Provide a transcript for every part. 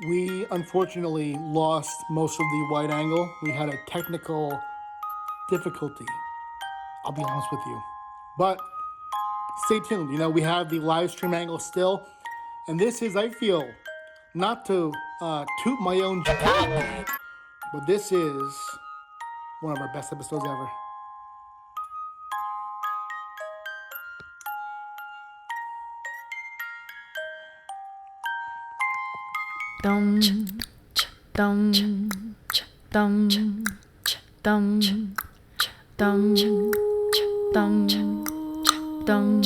We unfortunately lost most of the wide angle. We had a technical difficulty. I'll be honest with you. But stay tuned. We have the live stream angle still. And this is, I feel, not to toot my own but this is one of our best episodes ever. Dum dum dum dum dum dum dum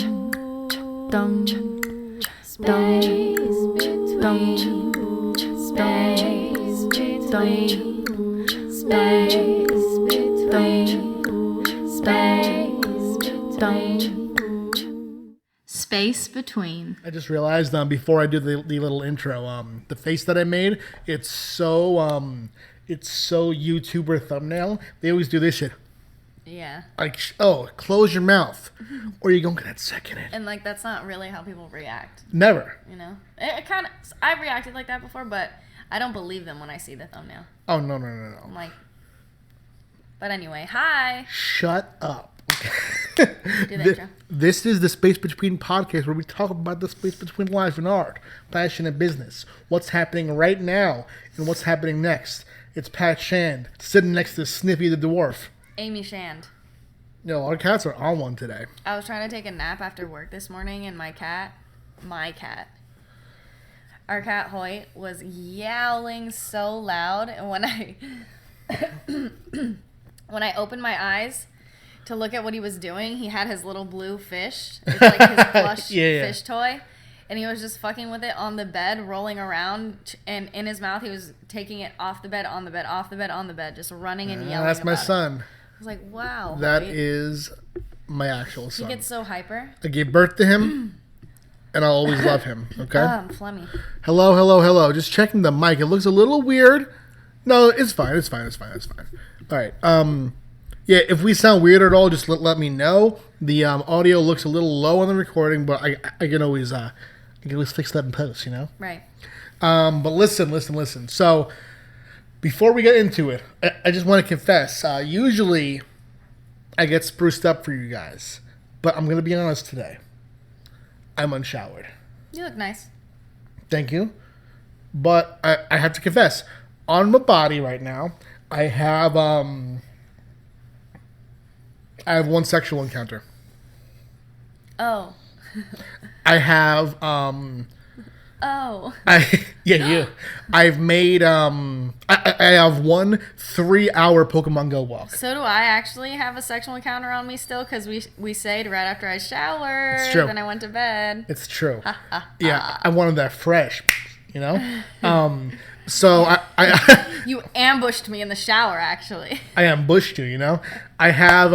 dum Space between. I just realized before I do the little intro, the face that I made, it's so YouTuber thumbnail. They always do this shit. Yeah. Like, close your mouth, or you're gonna get that second in. And like that's not really how people react. Never. It kind of. I've reacted like that before, but I don't believe them when I see the thumbnail. Oh no. I'm like. But anyway, hi. Shut up. Do the intro. This is the Space Between podcast where we talk about the space between life and art, passion and business, what's happening right now and what's happening next. It's Pat Shand sitting next to Sniffy the dwarf. Amy Shand. Our cats are on one today. I was trying to take a nap after work this morning, and our cat Hoyt was yowling so loud, and when I opened my eyes to look at what he was doing, he had his little blue fish. It's like his plush fish toy. And he was just fucking with it on the bed, rolling around. And in his mouth, he was taking it off the bed, on the bed, off the bed, on the bed, just running and yelling. That's my son. I was like, wow. That is my actual son. He gets so hyper. I gave birth to him, and I'll always love him, okay? I'm phlegmy. Hello. Just checking the mic. It looks a little weird. No, it's fine. All right. Yeah, if we sound weird at all, just let me know. The audio looks a little low on the recording, but I can always fix that in post, Right. But listen. So before we get into it, I just want to confess. Usually, I get spruced up for you guys, but I'm gonna be honest today. I'm unshowered. You look nice. Thank you, but I have to confess. On my body right now, I have one sexual encounter. Oh. I have Oh. you. I've made I have one 3-hour Pokemon Go walk. So do I actually have a sexual encounter on me still, because we stayed right after I showered. It's true. Then I went to bed. It's true. Yeah, I wanted that fresh, So I You ambushed me in the shower, actually. I ambushed you, I have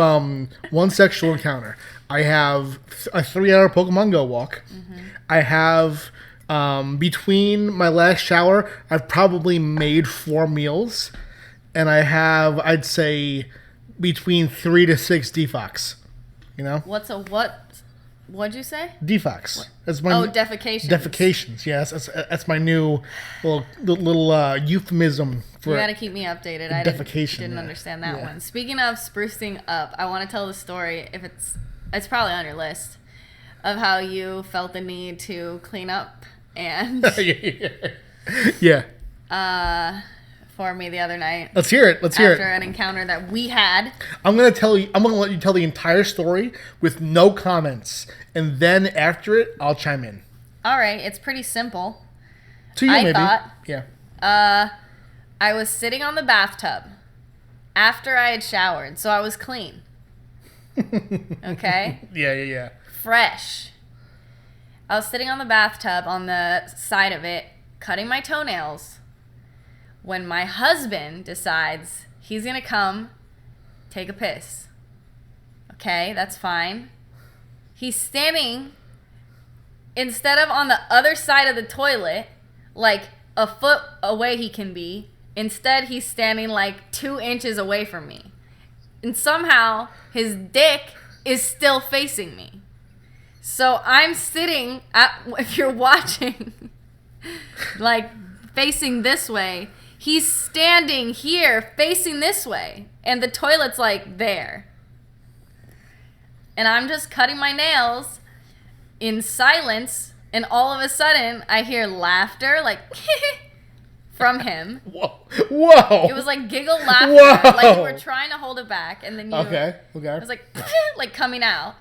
one sexual encounter. I have a 3-hour Pokemon Go walk. Mm-hmm. I have between my last shower, I've probably made 4 meals, and I have, I'd say, between 3 to 6 defox. What'd you say? Defox. That's my defecations. Defecations. Yes, that's my new little euphemism for. You got to keep me updated. I didn't understand that one. Speaking of sprucing up, I want to tell the story. If it's probably on your list, of how you felt the need to clean up and for me the other night. Let's hear it. After an encounter that we had. I'm gonna let you tell the entire story with no comments, and then after it, I'll chime in. All right, it's pretty simple. To you, maybe. Thought, yeah. I was sitting on the bathtub after I had showered, so I was clean. Okay? Yeah. Fresh. I was sitting on the bathtub on the side of it, cutting my toenails, when my husband decides he's going to come take a piss. Okay, that's fine. He's standing, instead of on the other side of the toilet, like a foot away he can be, instead he's standing like 2 inches away from me. And somehow his dick is still facing me. So I'm sitting, if you're watching, like facing this way. He's standing here facing this way. And the toilet's like there. And I'm just cutting my nails in silence. And all of a sudden, I hear laughter, like, from him. Whoa. It was like giggle laughter. Whoa. Like you were trying to hold it back. And then you... Okay. It was like coming out.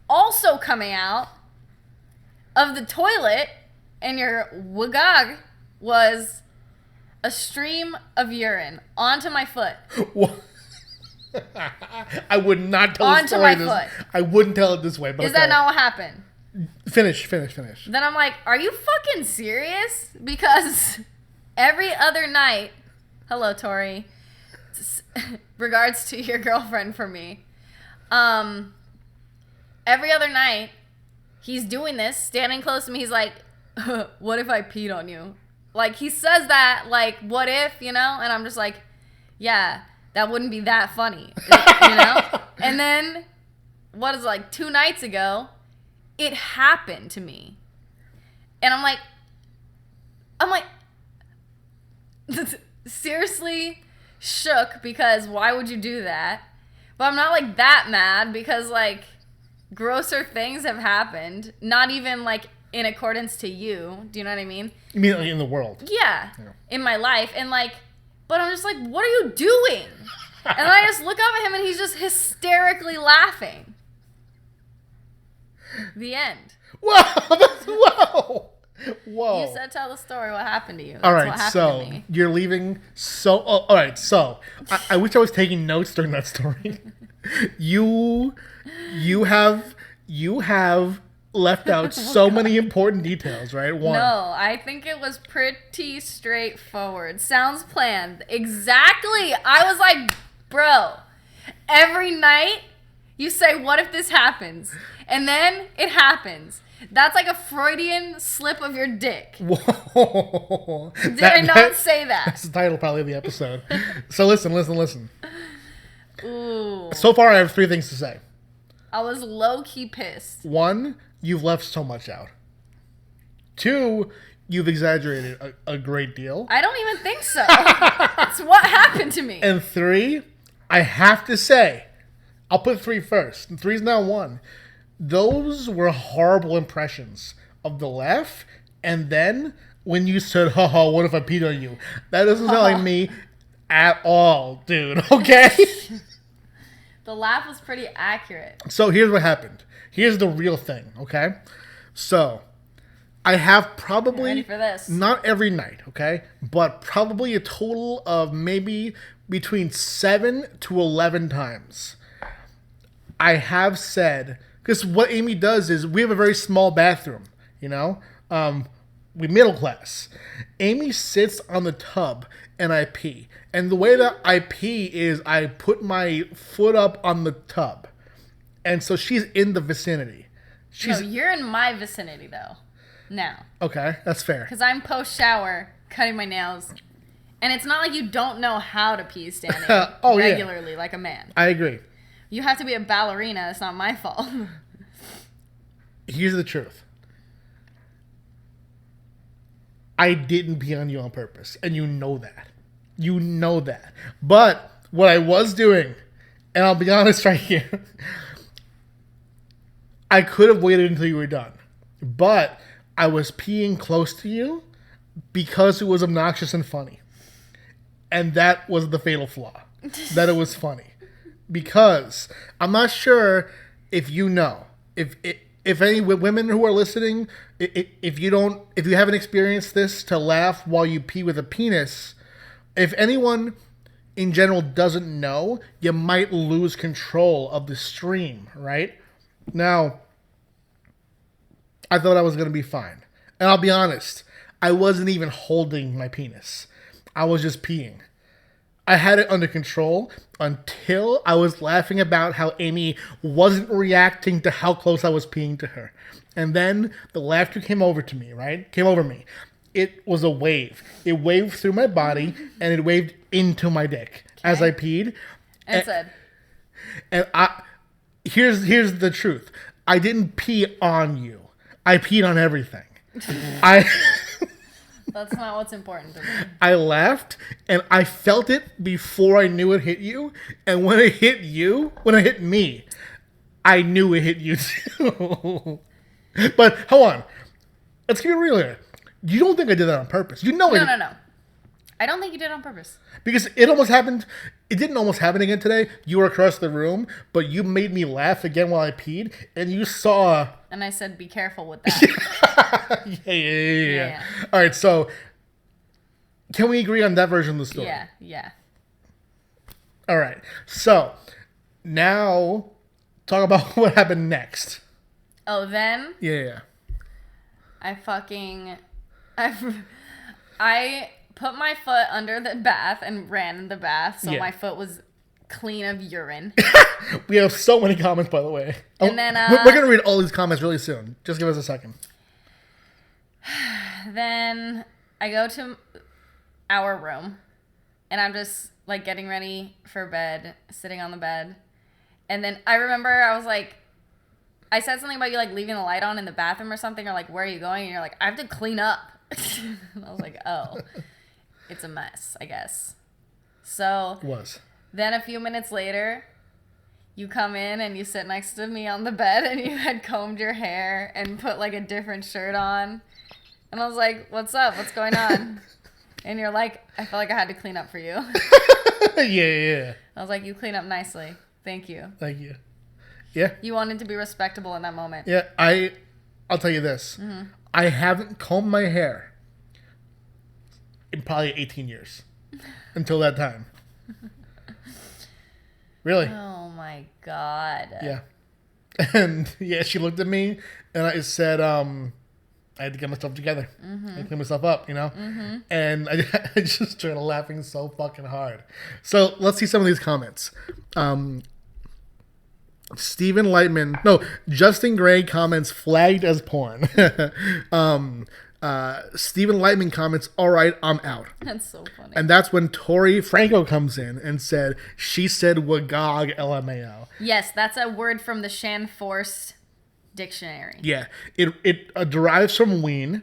Also coming out of the toilet, and your wagag was a stream of urine onto my foot. What? I would not tell Onto the story my this. foot. I wouldn't tell it this way. But Is that not what happened? Finish. Then I'm like, are you fucking serious? Because every other night, hello Tori, regards to your girlfriend for me. Every other night, he's doing this, standing close to me. He's like, what if I peed on you? Like, he says that, like, what if, you know? And I'm just like, yeah, that wouldn't be that funny, you know? And then, what is it, like 2 nights ago, it happened to me. And I'm like, seriously shook, because why would you do that? But I'm not, like, that mad, because, like, grosser things have happened. Not even, like, in accordance to you. Do you know what I mean? You mean like in the world? Yeah. In my life. And, like, but I'm just like, what are you doing? And then I just look up at him, and he's just hysterically laughing. The end. Whoa. You said tell the story. What happened to you? That's All what right, happened so to me. you're leaving. All right, so I wish I was taking notes during that story. You have left out so many important details, right? One. No, I think it was pretty straightforward. Sounds planned. Exactly. I was like, bro, every night you say, what if this happens? And then it happens. That's like a Freudian slip of your dick. Whoa. Did I not say that? That's the title probably of the episode. So listen. Ooh. So far, I have 3 things to say. I was low-key pissed. 1, you've left so much out. 2, you've exaggerated a great deal. I don't even think so. It's what happened to me. And 3, I have to say, I'll put 3 first. 3 is now 1. Those were horrible impressions of the laugh. And then when you said, haha, what if I peed on you? That doesn't sound like me at all, dude. Okay? The laugh was pretty accurate. So here's what happened. Here's the real thing, okay? So I have probably, ready for this. not every night, okay? But probably a total of maybe between 7 to 11 times. I have said, because what Amy does is we have a very small bathroom, you know? We middle class. Amy sits on the tub and I pee. And the way that I pee is I put my foot up on the tub. And so she's in the vicinity. No, you're in my vicinity, though. Now. Okay, that's fair. Because I'm post-shower, cutting my nails. And it's not like you don't know how to pee standing regularly like a man. I agree. You have to be a ballerina. It's not my fault. Here's the truth. I didn't pee on you on purpose. And you know that. You know that. But what I was doing, and I'll be honest right here, I could have waited until you were done. But I was peeing close to you because it was obnoxious and funny. And that was the fatal flaw. That it was funny. Because I'm not sure if you know. If any women who are listening, if you haven't experienced this, to laugh while you pee with a penis, if anyone in general doesn't know, you might lose control of the stream, right? Now, I thought I was going to be fine. And I'll be honest, I wasn't even holding my penis. I was just peeing. I had it under control until I was laughing about how Amy wasn't reacting to how close I was peeing to her. And then the laughter came over me. It was a wave. It waved through my body and it waved into my dick as I peed. And Here's the truth. I didn't pee on you. I peed on everything. That's not what's important to me. I laughed, and I felt it before I knew it hit you. And when it hit you, when it hit me, I knew it hit you too. But hold on. Let's get real here. You don't think I did that on purpose. You know it. No. I don't think you did it on purpose. Because it almost happened. It didn't almost happen again today. You were across the room, but you made me laugh again while I peed, and you saw. And I said, be careful with that. Yeah. All right, so can we agree on that version of the story? Yeah. All right. So now talk about what happened next. Oh, then Yeah. I put my foot under the bath and ran in the bath, so Yeah. my foot was clean of urine. We have so many comments, by the way. And then, we're going to read all these comments really soon. Just give us a second. Then I go to our room, and I'm just, like, getting ready for bed, sitting on the bed. And then I remember I was like, I said something about you, like, leaving the light on in the bathroom or something, or, like, where are you going? And you're like, I have to clean up. And I was like, oh, it's a mess, I guess. So It was. then a few minutes later, you come in and you sit next to me on the bed, and you had combed your hair and put, like, a different shirt on. And I was like, what's up? What's going on? And you're like, I felt like I had to clean up for you. Yeah. I was like, you clean up nicely. Thank you. Thank you. Yeah. You wanted to be respectable in that moment. Yeah, I'll tell you this. Mm-hmm. I haven't combed my hair in probably 18 years until that time. Really? Oh my God. Yeah. And yeah, she looked at me and I said, I had to get myself together and clean myself up, you know? And I just started laughing so fucking hard. So let's see some of these comments. Justin Gray comments flagged as porn. Stephen Lightman comments, all right, I'm out. That's so funny. And that's when Tori Franco comes in and said, she said wagog LMAO. Yes, that's a word from the Shanforst dictionary. Yeah, it derives from ween,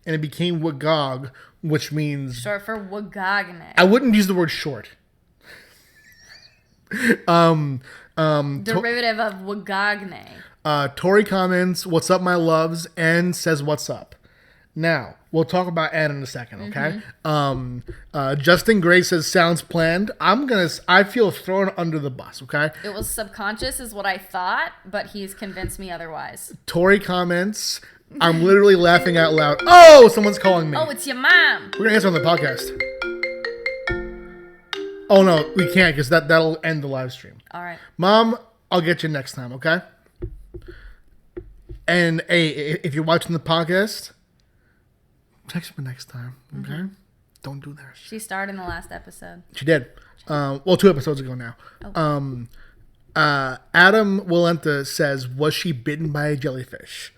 and it became wagog, which means... Short for wagogne. I wouldn't use the word short. Derivative of wagogne. Tori comments, what's up, my loves, and says, what's up. Now, we'll talk about Ann in a second, okay? Justin Gray says, sounds planned. I feel thrown under the bus, okay? It was subconscious is what I thought, but he's convinced me otherwise. Tori comments, I'm literally laughing out loud. Oh, someone's calling me. Oh, it's your mom. We're going to answer on the podcast. Oh, no, we can't because that'll end the live stream. All right. Mom, I'll get you next time, okay? And hey, if you're watching the podcast, text me next time, okay? Don't do that. She starred in the last episode. She did. 2 episodes ago now. Oh. Adam Walenta says, was she bitten by a jellyfish?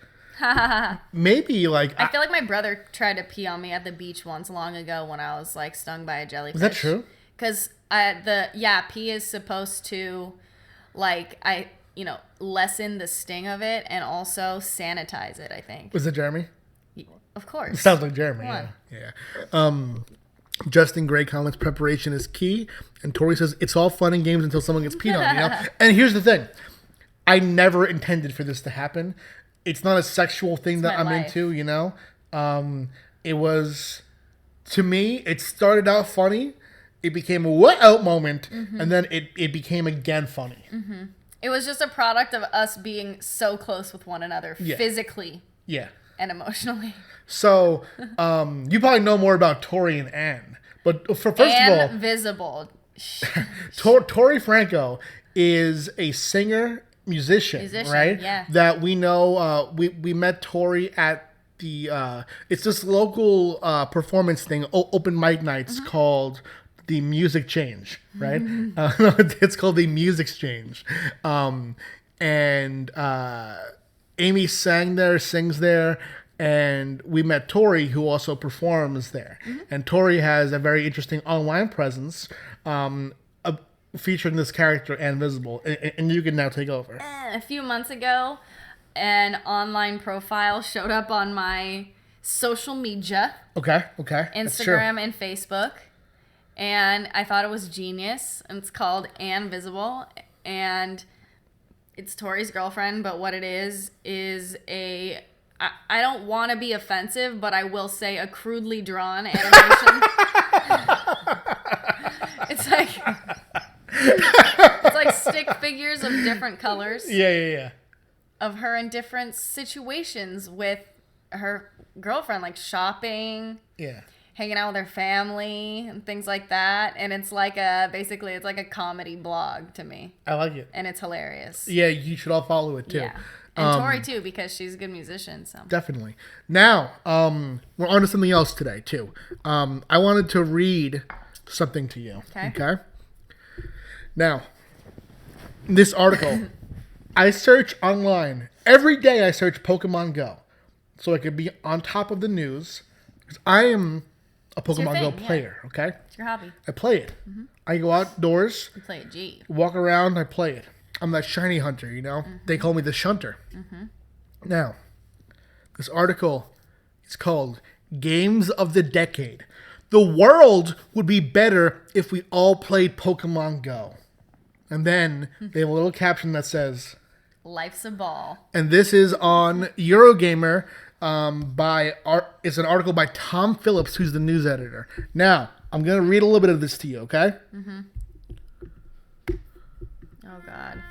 Maybe, like... I feel like my brother tried to pee on me at the beach once long ago when I was, like, stung by a jellyfish. Is that true? Because pee is supposed to, like, lessen the sting of it and also sanitize it, I think. Was it Jeremy? Of course. Sounds like Jeremy. Come on. Yeah. Justin Gray comments, preparation is key. And Tori says, it's all fun and games until someone gets peed on, you know? And here's the thing. I never intended for this to happen. It's not a sexual thing that I'm into, you know? It was, to me, it started out funny. It became a what out moment. And then it became again funny. It was just a product of us being so close with one another physically and emotionally. So, you probably know more about Tori and Ann. But first of all... Visible. Tori Franco is a singer, musician, right? Yeah. That we know, we met Tori at the, it's this local performance thing, open mic nights called the Music Change, right? It's called the Music Exchange. And Amy sings there. And we met Tori, who also performs there. And Tori has a very interesting online presence featuring this character, Ann Visible. And you can now take over. A few months ago, an online profile showed up on my social media, Okay. That's true. Instagram and Facebook. And I thought it was genius. And it's called Anne Visible. And it's Tori's girlfriend, but what it is a... I don't want to be offensive, but I will say a crudely drawn animation. It's like stick figures of different colors. Yeah. Of her in different situations with her girlfriend, like shopping, Yeah. hanging out with her family and things like that. And it's like basically it's like a comedy blog to me. I like it. And it's hilarious. Yeah, you should all follow it too. Yeah. And Tori too, because she's a good musician. So Definitely. Now, we're on to something else today too. I wanted to read something to you. Okay. Now, this article, I search online every day. I search Pokemon Go, so I could be on top of the news. Because I am a Pokemon Go player. Yeah. Okay. It's your hobby. I play it. Mm-hmm. I go outdoors. You play it. G. Walk around. I play it. I'm that shiny hunter, you know? Mm-hmm. They call me the shunter. Mm-hmm. Now, this article is called Games of the Decade. The world would be better if we all played Pokemon Go. And then they have a little caption that says... Life's a ball. And this is on Eurogamer it's an article by Tom Phillips, who's the news editor. Now, I'm going to read a little bit of this to you, okay? Mm-hmm. Oh, God.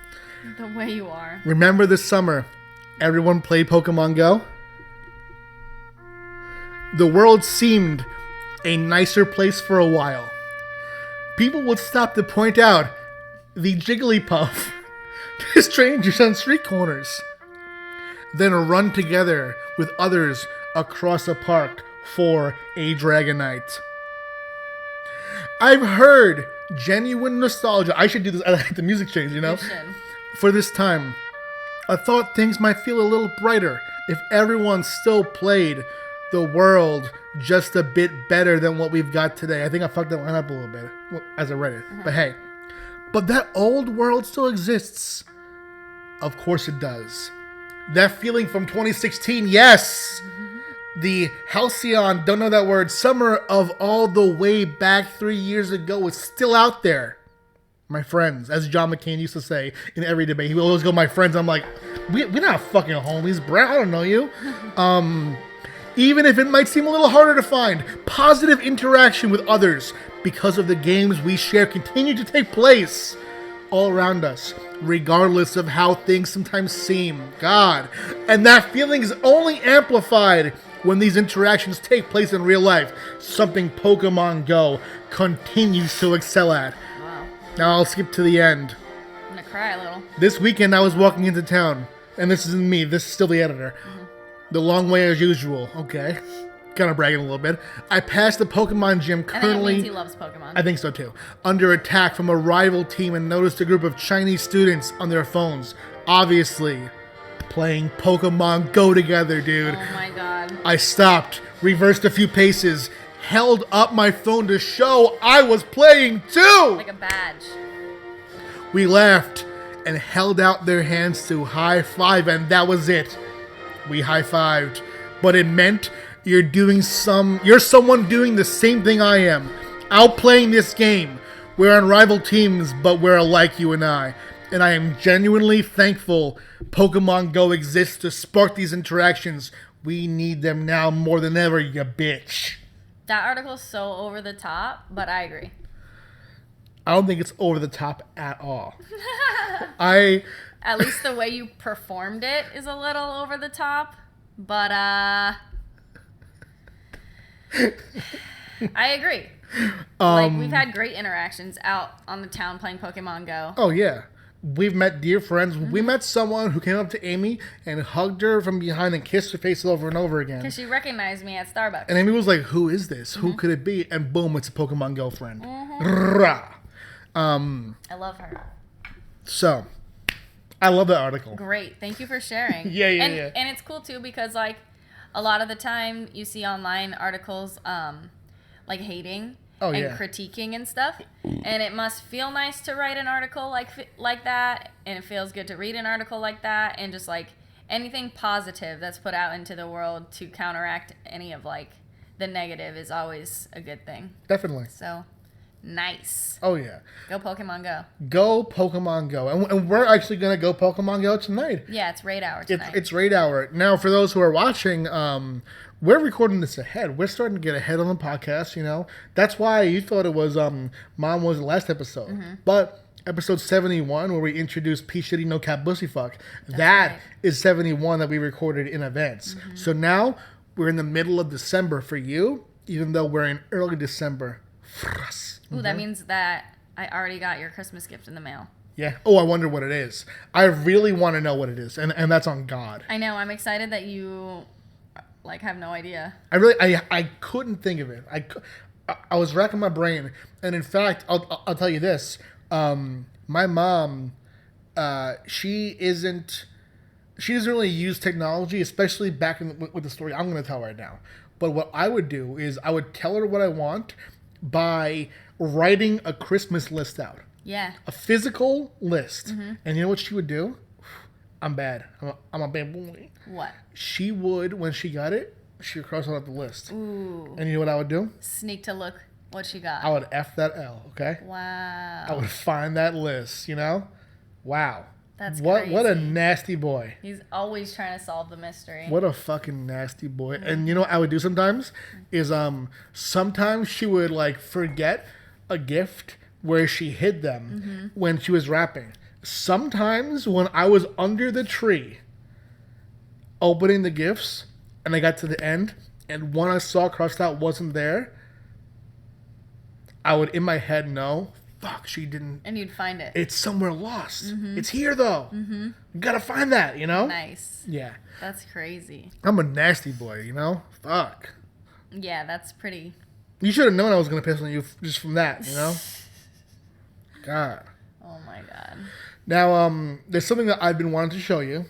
The way you are. Remember this summer, everyone played Pokemon Go? The world seemed a nicer place for a while. People would stop to point out the Jigglypuff to strangers on street corners, then run together with others across a park for a Dragonite. I've heard genuine nostalgia. I should do this. I like the music change, you know? You should. For this time, I thought things might feel a little brighter if everyone still played the world just a bit better than what we've got today. I think I fucked that line up a little bit as I read it. But hey, but that old world still exists. Of course it does. That feeling from 2016, yes. The halcyon, don't know that word, summer of all the way back 3 years ago is still out there. My friends, as John McCain used to say in every debate, he would always go, my friends. I'm like, we're not fucking homies, bro. I don't know you. Even if it might seem a little harder to find, positive interaction with others because of the games we share continue to take place all around us, regardless of how things sometimes seem. God. And that feeling is only amplified when these interactions take place in real life, something Pokemon Go continues to excel at. Wow. Now I'll skip to the end. I'm gonna cry a little. This weekend I was walking into town, and this isn't me, this is still the editor. The long way as usual, okay. Kind of bragging a little bit. I passed the Pokemon gym I think it currently... means he loves Pokemon. I think so too. Under attack from a rival team and noticed a group of Chinese students on their phones. Obviously, playing Pokemon Go together, dude. Oh my god. I stopped, reversed a few paces, held up my phone to show I was playing too! Like a badge. We laughed and held out their hands to high five, and that was it. We high-fived, but it meant you're someone doing the same thing I am, outplaying this game. We're on rival teams, but we're alike, you and I. And I am genuinely thankful Pokemon Go exists to spark these interactions. We need them now more than ever, you bitch. That article's so over the top, but I agree. I don't think it's over the top at all. At least the way you performed it is a little over the top, but I agree. Like, we've had great interactions out on the town playing Pokemon Go. Oh, yeah. We've met dear friends. We met someone who came up to Amy and hugged her from behind and kissed her face over and over again. Because she recognized me at Starbucks. And Amy was like, who is this? Who could it be? And boom, it's a Pokemon Go friend. Rah. I love her. So, I love that article. Great. Thank you for sharing. Yeah. And it's cool, too, because, like, a lot of the time you see online articles, like, hating and critiquing and stuff. And it must feel nice to write an article like that. And it feels good to read an article like that. And just, like, anything positive that's put out into the world to counteract any of like the negative is always a good thing. Definitely. So nice. Oh yeah. Go Pokemon Go. Go Pokemon Go, and we're actually gonna go Pokemon Go tonight. Yeah, it's raid hour tonight. It's raid hour now. For those who are watching, we're recording this ahead. We're starting to get ahead on the podcast. You know, that's why you thought it was Mom was the last episode, but episode 71 where we introduced P Shitty No Cap Bussy Fuck. That is 71 that we recorded in advance. So now we're in the middle of December for you, even though we're in early December for us. Ooh, that means that I already got your Christmas gift in the mail. Yeah. Oh, I wonder what it is. I really want to know what it is, and that's on God. I know. I'm excited that you like have no idea. I couldn't think of it. I was racking my brain, and in fact, I'll tell you this. My mom, she doesn't really use technology, especially back with the story I'm going to tell right now. But what I would do is I would tell her what I want by writing a Christmas list out. Yeah. A physical list. And you know what she would do? I'm bad. I'm a bad boy. What? She would, when she got it, she would cross out the list. Ooh. And you know what I would do? Sneak to look what she got. I would F that L, okay? Wow. I would find that list, you know? Wow. That's What a crazy. nasty boy. He's always trying to solve the mystery. What a fucking nasty boy. And you know what I would do sometimes? Is sometimes she would like forget a gift where she hid them when she was wrapping. Sometimes when I was under the tree opening the gifts and I got to the end and one I saw crossed out wasn't there, I would in my head know, fuck, she didn't. And you'd find it. It's somewhere lost. It's here though. Gotta find that, you know? Nice. Yeah. That's crazy. I'm a nasty boy, you know? Fuck. Yeah, that's pretty. You should have known I was gonna piss on you just from that, you know? God. Oh my god. Now, there's something that I've been wanting to show you.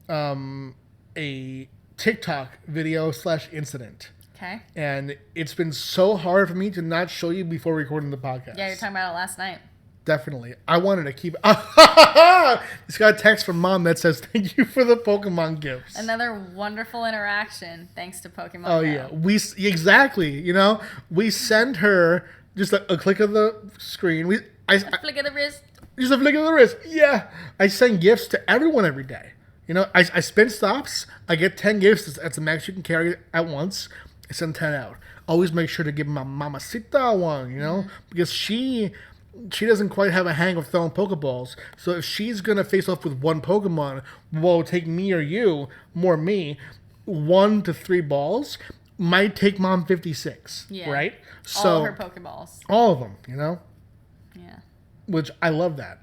A TikTok video / incident. Okay. And it's been so hard for me to not show you before recording the podcast. Yeah, you're talking about it last night. Definitely. I wanted to keep... Just got a text from Mom that says, thank you for the Pokemon gifts. Another wonderful interaction thanks to Pokemon Oh, Go. yeah. Exactly. You know, we send her just a click of the screen. A flick of the wrist. Just a flick of the wrist. Yeah. I send gifts to everyone every day. You know, I spin stops. I get 10 gifts. That's the max you can carry at once. I send 10 out. Always make sure to give my mamacita one, you know, because she doesn't quite have a hang of throwing Pokeballs. So if she's going to face off with one Pokemon, will take me or you, more me, 1 to 3 balls, might take Mom 56, Yeah. right? All So her Pokeballs. all of them, you know, Yeah. which I love that.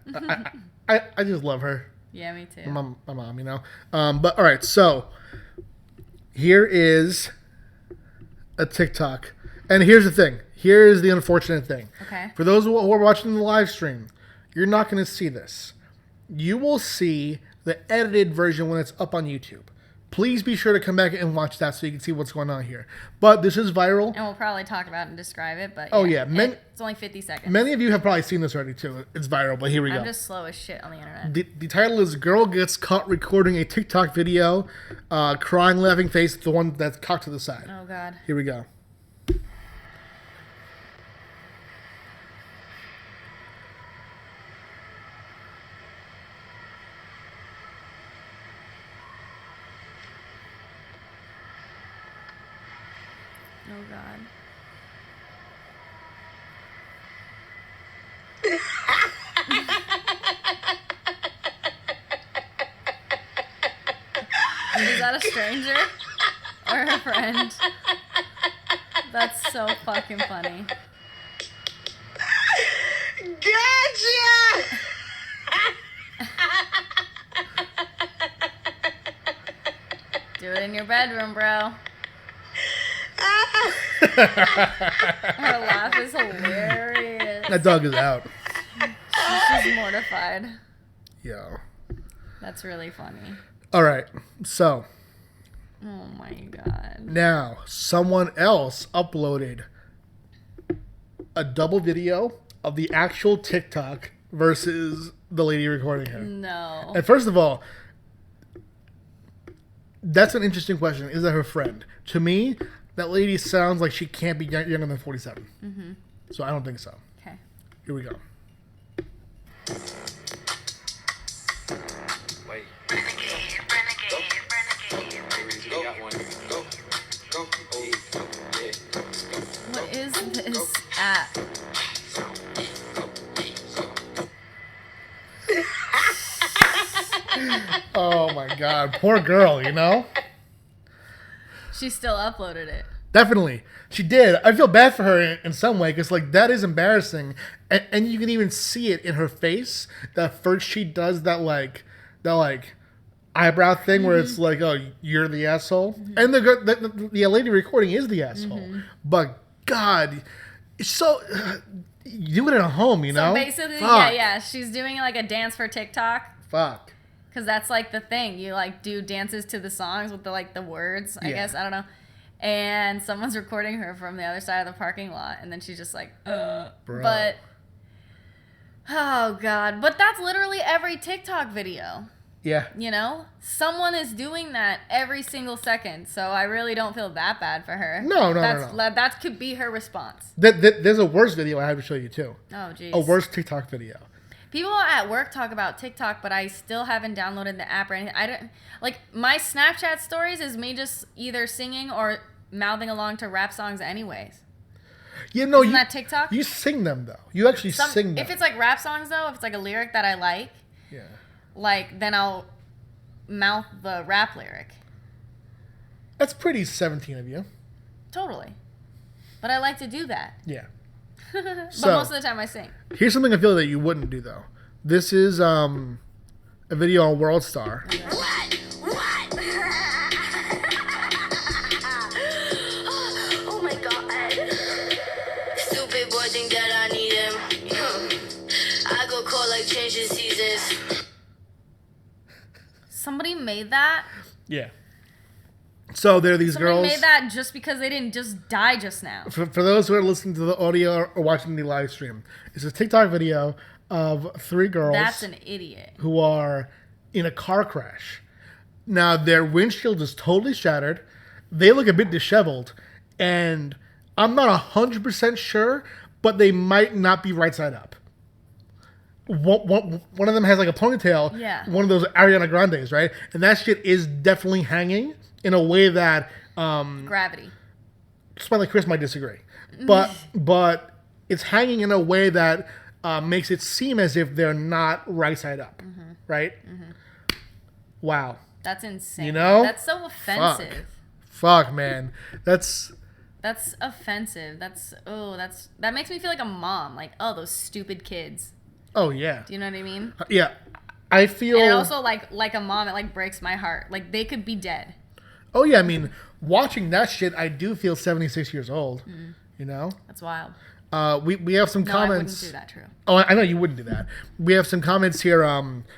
I just love her. Yeah, me too. My mom, you know. But all right, so here is a TikTok, and here's the thing. Here's the unfortunate thing. Okay. For those who are watching the live stream, you're not going to see this. You will see the edited version when it's up on YouTube. Please be sure to come back and watch that so you can see what's going on here. But this is viral. And we'll probably talk about it and describe it, but Oh, yeah. it's only 50 seconds. Many of you have probably seen this already too. It's viral, but here we go. I'm just slow as shit on the internet. The title is Girl Gets Caught Recording a TikTok Video, Crying Laughing Face, the one that's cocked to the side. Oh god. Here we go. Oh god. Is that a stranger or a friend? That's so fucking funny. Gotcha! Do it in your bedroom, bro. Her laugh is hilarious. That dog is out. She's mortified. Yo. That's really funny. All right. So Oh my god. now someone else uploaded a double video of the actual TikTok versus the lady recording her. No. And first of all, That's an interesting question. Is that her friend? To me, that lady sounds like she can't be younger than 47. Mm-hmm. So I don't think so. Okay. Here we go. Wait. What is this app? Oh my god, poor girl. You know. She still uploaded it. Definitely, she did. I feel bad for her in some way because like that is embarrassing, and you can even see it in her face. That first she does that eyebrow thing where it's like, oh, you're the asshole, and the lady recording is the asshole. But God, it's so you do it at home, you know. So basically, Fuck. yeah, she's doing like a dance for TikTok. Fuck. Because that's like the thing. You like do dances to the songs with the words, I guess. I don't know. And someone's recording her from the other side of the parking lot. And then she's just like, Bro. But, oh God. But that's literally every TikTok video. Yeah. You know? Someone is doing that every single second. So I really don't feel that bad for her. No. That could be her response. There's a worse video I have to show you too. Oh, jeez. A worse TikTok video. People at work talk about TikTok, but I still haven't downloaded the app or anything. I don't like my Snapchat stories is me just either singing or mouthing along to rap songs, anyways. Yeah, no, Isn't that TikTok? You sing them though. You actually sing them. If it's like rap songs though, if it's like a lyric that I like, yeah, like then I'll mouth the rap lyric. That's pretty 17 of you. Totally, but I like to do that. Yeah. But So, most of the time I sing. Here's something I feel that you wouldn't do though. This is a video on World Star. What? Oh my god. Stupid boy think that I need him. I go cold like changing seasons. Somebody made that. Yeah. So there are these Somebody girls. made that just because they didn't just die just now. For those who are listening to the audio or watching the live stream, it's a TikTok video of 3 girls. That's an idiot. Who are in a car crash. Now, their windshield is totally shattered. They look a bit disheveled. And I'm not 100% sure, but they might not be right side up. One of them has like a ponytail. Yeah. One of those Ariana Grandes, right? And that shit is definitely hanging in a way that... Gravity. Smiley Chris might disagree. But it's hanging in a way that makes it seem as if they're not right side up. Mm-hmm. Right? Mm-hmm. Wow. That's insane. You know? That's so offensive. Fuck, man. That's offensive. That makes me feel like a mom. Like, oh, those stupid kids. Oh, yeah. Do you know what I mean? Yeah. I feel... And also, like a mom, it, like, breaks my heart. Like, they could be dead. Oh, yeah. I mean, watching that shit, I do feel 76 years old. Mm. You know? That's wild. We have some comments. I wouldn't do that, true. Oh, I know you wouldn't do that. We have some comments here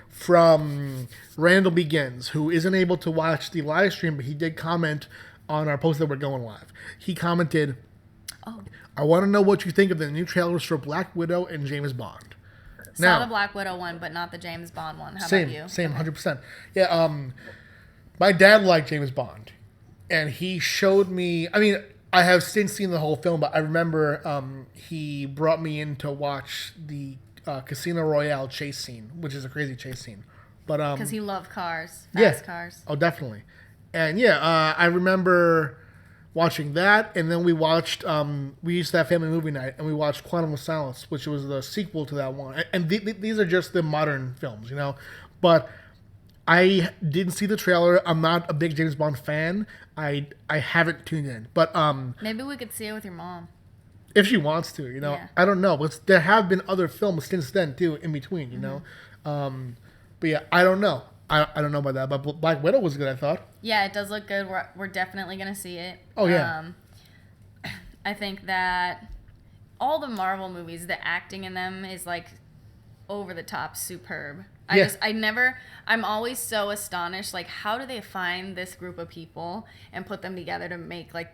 from Randall Begins, who isn't able to watch the live stream, but he did comment on our post that we're going live. He commented, I want to know what you think of the new trailers for Black Widow and James Bond. Saw the Black Widow one, but not the James Bond one. How about you? Same, 100%. Yeah, my dad liked James Bond, and he showed me, I mean, I have since seen the whole film, but I remember he brought me in to watch the Casino Royale chase scene, which is a crazy chase scene. But because he loved cars, fast cars. Oh, definitely. And yeah, I remember watching that, and then we watched. We used to have family movie night, and we watched Quantum of Solace, which was the sequel to that one. And these are just the modern films, you know. But I didn't see the trailer. I'm not a big James Bond fan. I haven't tuned in, but maybe we could see it with your mom if she wants to. You know, yeah. I don't know. But there have been other films since then too, in between. You know, but yeah, I don't know. I don't know about that. But Black Widow was good, I thought. Yeah, it does look good. We're definitely gonna see it. Oh yeah. I think that all the Marvel movies, the acting in them is like over the top, superb. I'm always so astonished, like, how do they find this group of people and put them together to make, like,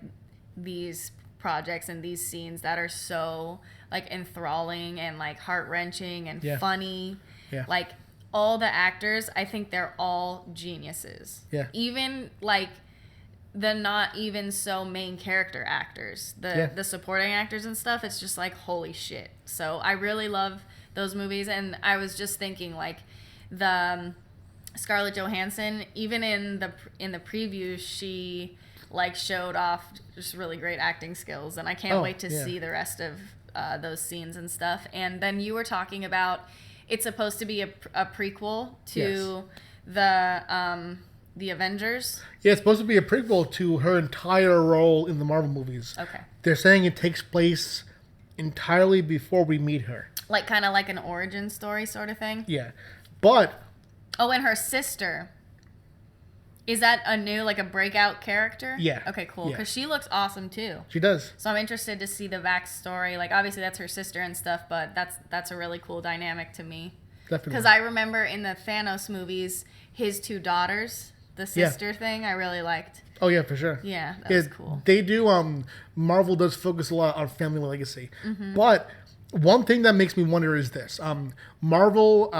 these projects and these scenes that are so, like, enthralling and, like, heart-wrenching and funny. Yeah. Like, all the actors, I think they're all geniuses. Yeah. Even like the not even so main character actors, the supporting actors and stuff, it's just like holy shit. So I really love those movies, and I was just thinking like the Scarlett Johansson, even in the preview, she like showed off just really great acting skills, and I can't wait to see the rest of those scenes and stuff. And then you were talking about it's supposed to be a prequel to the Avengers. Yeah, it's supposed to be a prequel to her entire role in the Marvel movies. Okay. They're saying it takes place entirely before we meet her. Like kind of like an origin story sort of thing. Yeah. But Oh, and her sister. Is that a new, like a breakout character? Yeah. Okay, cool. Yeah. Because she looks awesome too. she does. So I'm interested to see the backstory. Like obviously that's her sister and stuff, but that's a really cool dynamic to me. Definitely. Because I remember in the Thanos movies, his two daughters, the sister thing, I really liked. Oh yeah, for sure. Yeah, that was cool. They do. Marvel does focus a lot on family legacy, but one thing that makes me wonder is this: Marvel,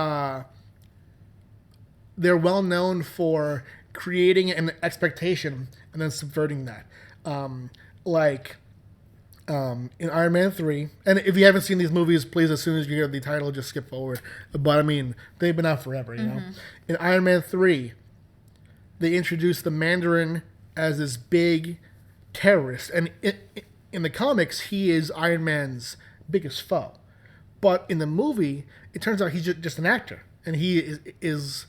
they're well known for creating an expectation and then subverting that. In Iron Man 3, and if you haven't seen these movies, please, as soon as you hear the title, just skip forward. But I mean, they've been out forever, you know. In Iron Man 3, they introduced the Mandarin as this big terrorist, and in the comics, he is Iron Man's biggest foe. But in the movie, it turns out he's just an actor, and he is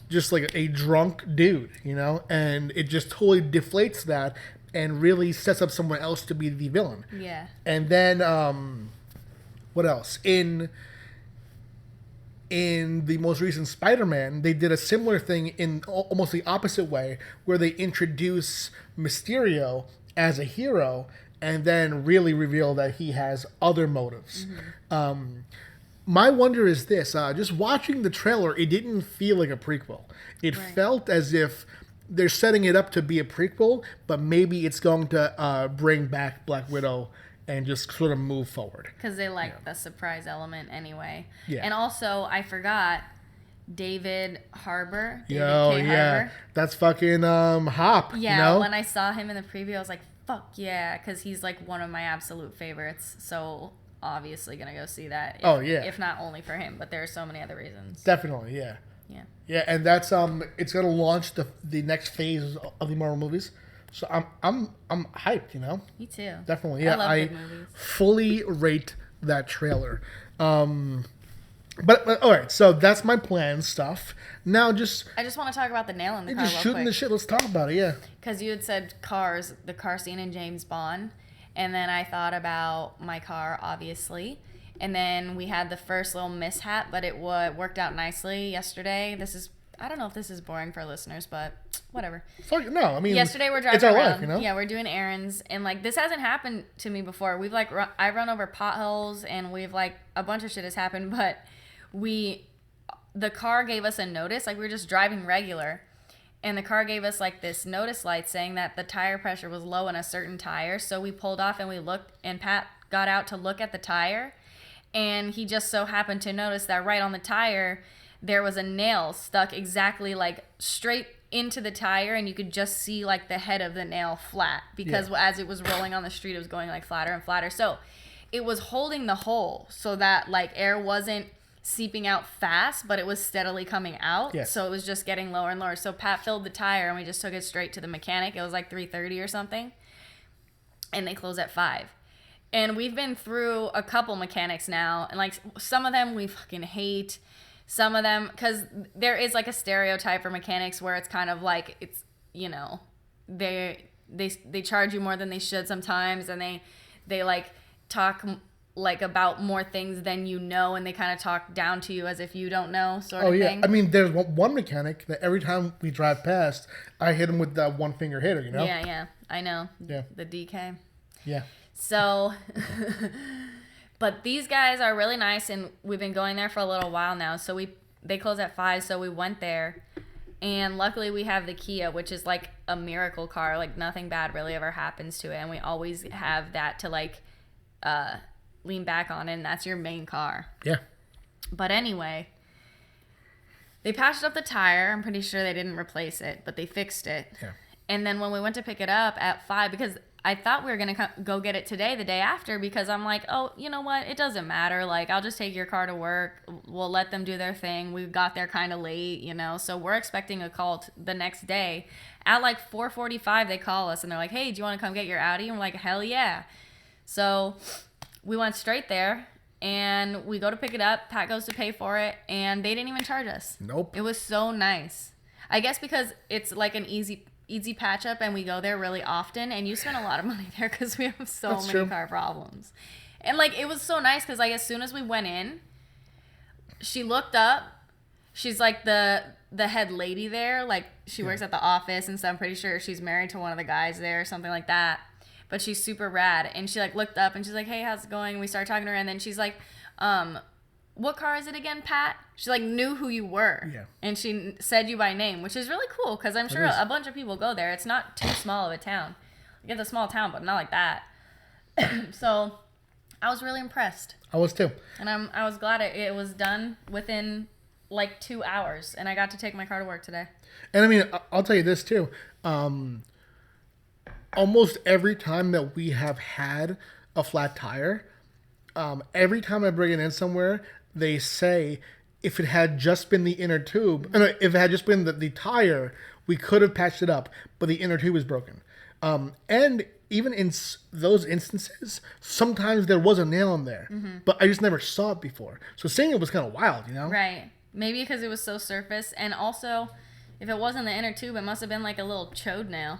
just like a drunk dude, you know, and it just totally deflates that and really sets up someone else to be the villain. Yeah. And then, what else? In the most recent Spider-Man, they did a similar thing in almost the opposite way, where they introduce Mysterio as a hero and then really reveal that he has other motives. My wonder is this, just watching the trailer, it didn't feel like a prequel. It felt as if they're setting it up to be a prequel, but maybe it's going to bring back Black Widow and just sort of move forward. Because they like the surprise element anyway. Yeah. And also, I forgot David Harbour. David Yo, K. yeah. Harbour. That's fucking Hop, Yeah, you know? when I saw him in the preview, I was like, fuck yeah, because he's like one of my absolute favorites. So obviously going to go see that. If not only for him, but there are so many other reasons. Definitely, yeah. Yeah. Yeah, and that's it's gonna launch the next phase of the Marvel movies. So I'm hyped, you know? Me too. Definitely, yeah. I love good I movies. fully rate that trailer. But all right, so that's my plan stuff. Now I just want to talk about the nail in the car just real shooting the quick. shit. Let's talk about it. Yeah. Because you had said cars, the car scene in James Bond. And then I thought about my car, obviously. And then we had the first little mishap, but it worked out nicely yesterday. I don't know if this is boring for listeners, but whatever. Fuck no, I mean, Yesterday we're driving it's our around. life, you know? Yeah, we're doing errands, and like this hasn't happened to me before. We've like I run over potholes, and we've like a bunch of shit has happened, but the car gave us a notice. Like we were just driving regular, and the car gave us like this notice light saying that the tire pressure was low in a certain tire. So we pulled off and we looked, and Pat got out to look at the tire, and he just so happened to notice that right on the tire there was a nail stuck exactly like straight into the tire, and you could just see like the head of the nail flat because as it was rolling on the street it was going like flatter and flatter. So it was holding the hole so that like air wasn't seeping out fast, but it was steadily coming out. Yes. So it was just getting lower and lower. So Pat filled the tire and we just took it straight to the mechanic. It was like 3:30 or something, and they close at 5. And we've been through a couple mechanics now, and like some of them we fucking hate. Some of them, because there is like a stereotype for mechanics where it's kind of like, it's, you know, they charge you more than they should sometimes, and they like talk like about more things than you know, and they kind of talk down to you as if you don't know sort of thing. I mean, there's one mechanic that every time we drive past, I hit him with that one finger hitter, you know? Yeah, I know. Yeah. The DK. Yeah. So, but these guys are really nice, and we've been going there for a little while now. So they close at 5, so we went there, and luckily we have the Kia, which is like a miracle car. Like nothing bad really ever happens to it, and we always have that to like lean back on, and that's your main car. Yeah. But anyway, They patched up the tire. I'm pretty sure they didn't replace it, but they fixed it. Yeah. And then when we went to pick it up at 5, because I thought we were going to go get it today, the day after, because I'm like, oh, you know what? It doesn't matter. Like, I'll just take your car to work. We'll let them do their thing. We got there kind of late, you know? So we're expecting a call the next day. At like 4:45, they call us and they're like, hey, do you want to come get your Audi? And we're like, hell yeah. So we went straight there and we go to pick it up. Pat goes to pay for it and they didn't even charge us. Nope. It was so nice. I guess because it's like an easy patch up and we go there really often and you spend a lot of money there because we have so That's many true. car problems. And like it was so nice because like as soon as we went in, she looked up. She's like the head lady there. Like she works at the office and so I'm pretty sure she's married to one of the guys there or something like that. But she's super rad. And she like looked up and she's like, hey, how's it going? And we started talking to her and then she's like, what car is it again, Pat? She like knew who you were. Yeah. And she said you by name, which is really cool because I'm sure a bunch of people go there. It's not too small of a town. It's a small town, but not like that. So I was really impressed. I was too. And I was glad it was done within like 2 hours. And I got to take my car to work today. And I mean, I'll tell you this too. Almost every time that we have had a flat tire, every time I bring it in somewhere, they say if it had just been the inner tube, if it had just been the tire, we could have patched it up, but the inner tube is broken. And even in those instances, sometimes there was a nail in there, but I just never saw it before. So seeing it was kind of wild, you know? Right. Maybe because it was so surface. And also, if it wasn't the inner tube, it must have been like a little chode nail.